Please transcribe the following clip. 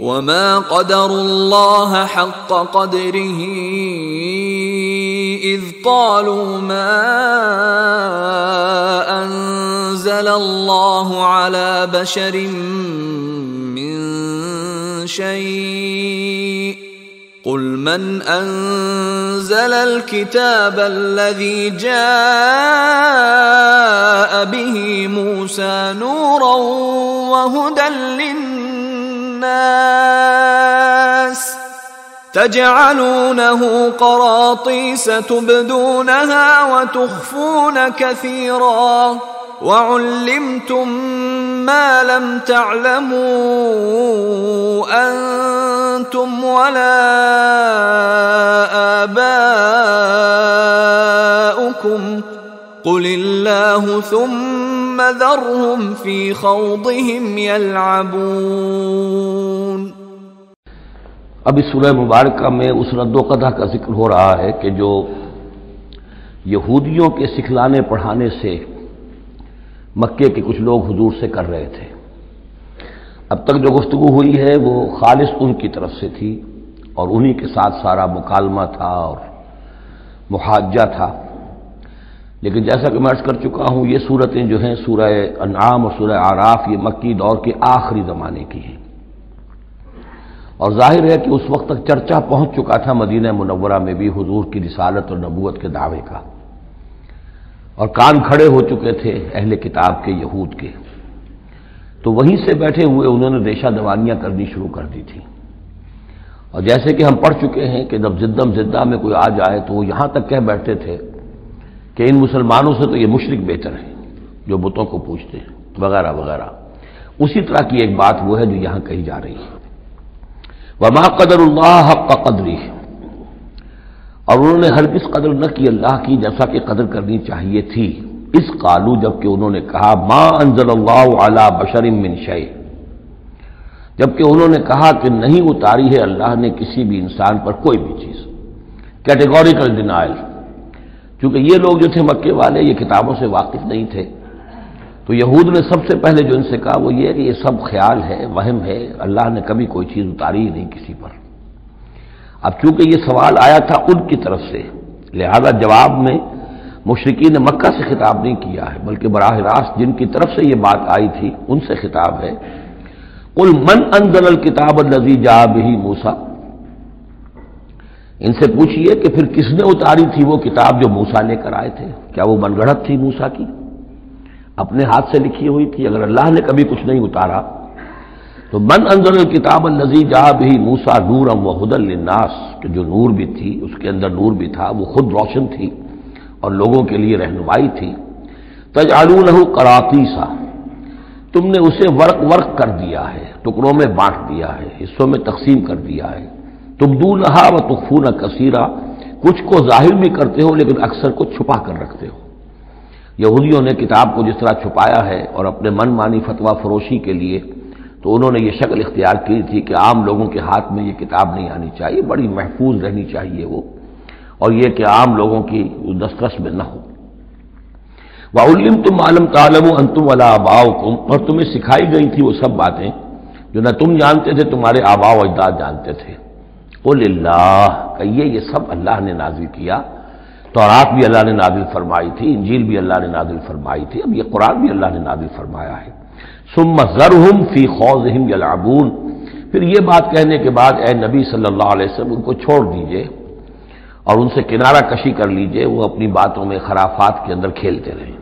وما قدروا الله حق قدره إذ قالوا ما أنزل الله على بشر من شيء قل من أنزل الكتاب الذي جاء به موسى نورا وهدى للناس تجعلونه قراطيس تبدونها وتخفون كثيرا وعلمتم ما لم تعلموا أنتم ولا آباؤكم قل الله ثم ذرهم في خوضهم يلعبون۔ اب اس سورہ مبارکہ میں اس رد و قدح کا ذکر ہو رہا ہے کہ جو یہودیوں کے سکھلانے پڑھانے سے مکے کے کچھ لوگ حضور سے کر رہے تھے۔ اب تک جو گفتگو ہوئی ہے وہ خالص ان کی طرف سے تھی اور انہی کے ساتھ سارا مکالمہ تھا اور محاجہ تھا، لیکن جیسا کہ میں عرض کر چکا ہوں یہ صورتیں جو ہیں سورہ انعام اور سورہ اعراف یہ مکی دور کے آخری زمانے کی ہیں، اور ظاہر ہے کہ اس وقت تک چرچا پہنچ چکا تھا مدینہ منورہ میں بھی حضور کی رسالت اور نبوت کے دعوے کا، اور کان کھڑے ہو چکے تھے اہل کتاب کے یہود کے، تو وہیں سے بیٹھے ہوئے انہوں نے ریشہ دوانیاں کرنی شروع کر دی تھی۔ اور جیسے کہ ہم پڑھ چکے ہیں کہ جب زدم زدہ میں کوئی آ جائے تو وہ یہاں تک کہہ بیٹھتے تھے کہ ان مسلمانوں سے تو یہ مشرک بہتر ہیں جو بتوں کو پوجتے ہیں وغیرہ وغیرہ۔ اسی طرح کی ایک بات وہ ہے جو یہاں کہی جا رہی ہے، وما قدر اللہ حق قدری، اور انہوں نے ہرگز قدر نہ کی اللہ کی جیسا کہ قدر کرنی چاہیے تھی۔ اس قالو، جبکہ انہوں نے کہا ما انزل اللہ علی بشر من شیء، جبکہ انہوں نے کہا کہ نہیں اتاری ہے اللہ نے کسی بھی انسان پر کوئی بھی چیز، کیٹیگوریکل ڈینائل۔ چونکہ یہ لوگ جو تھے مکے والے یہ کتابوں سے واقف نہیں تھے، تو یہود نے سب سے پہلے جو ان سے کہا وہ یہ ہے کہ یہ سب خیال ہے، وہم ہے، اللہ نے کبھی کوئی چیز اتاری ہی نہیں کسی پر۔ اب چونکہ یہ سوال آیا تھا ان کی طرف سے، لہذا جواب میں مشرکین مکہ سے خطاب نہیں کیا ہے، بلکہ براہ راست جن کی طرف سے یہ بات آئی تھی ان سے خطاب ہے۔ قل من انزل الکتاب الذی جاء بہ موسیٰ، ان سے پوچھئے کہ پھر کس نے اتاری تھی وہ کتاب جو موسیٰ لے کر آئے تھے؟ کیا وہ من گھڑت تھی موسیٰ کی؟ اپنے ہاتھ سے لکھی ہوئی تھی؟ اگر اللہ نے کبھی کچھ نہیں اتارا تو من انزل الکتاب الذی جاء بہ موسیٰ نورا وہدی للناس، کہ جو نور بھی تھی اس کے اندر نور بھی تھا، وہ خود روشن تھی اور لوگوں کے لیے رہنمائی تھی۔ تجعلونہ قراطیسا، تم نے اسے ورق ورق کر دیا ہے، ٹکڑوں میں بانٹ دیا ہے، حصوں میں تقسیم کر دیا ہے۔ تبدونہا وتخفون کثیرا، کچھ کو ظاہر بھی کرتے ہو لیکن اکثر کو چھپا کر رکھتے ہو۔ یہودیوں نے کتاب کو جس طرح چھپایا ہے اور اپنے من مانی فتویٰ فروشی کے لیے تو انہوں نے یہ شکل اختیار کی تھی کہ عام لوگوں کے ہاتھ میں یہ کتاب نہیں آنی چاہیے، بڑی محفوظ رہنی چاہیے وہ، اور یہ کہ عام لوگوں کی دسترس میں نہ ہو۔ وَعُلِّمْتُمْ مَا لَمْ تَعْلَمُوا أَنْتُمْ وَلَا آبَاؤُكُمْ، اور تمہیں سکھائی گئی تھی وہ سب باتیں جو نہ تم جانتے تھے تمہارے آباء و اجداد جانتے تھے۔ قُلِ اللَّهُ، کہیے یہ سب اللہ نے نازل کیا، تورات بھی اللہ نے نازل فرمائی تھی، انجیل بھی اللہ نے نازل فرمائی تھی، اب یہ قرآن بھی اللہ نے نازل فرمایا ہے۔ ثُمَّ ذَرْهُمْ فِي خَوْضِهِمْ يَلْعَبُونَ، پھر یہ بات کہنے کے بعد اے نبی صلی اللہ علیہ وسلم ان کو چھوڑ دیجئے اور ان سے کنارہ کشی کر لیجئے، وہ اپنی باتوں میں خرافات کے اندر کھیلتے رہیں۔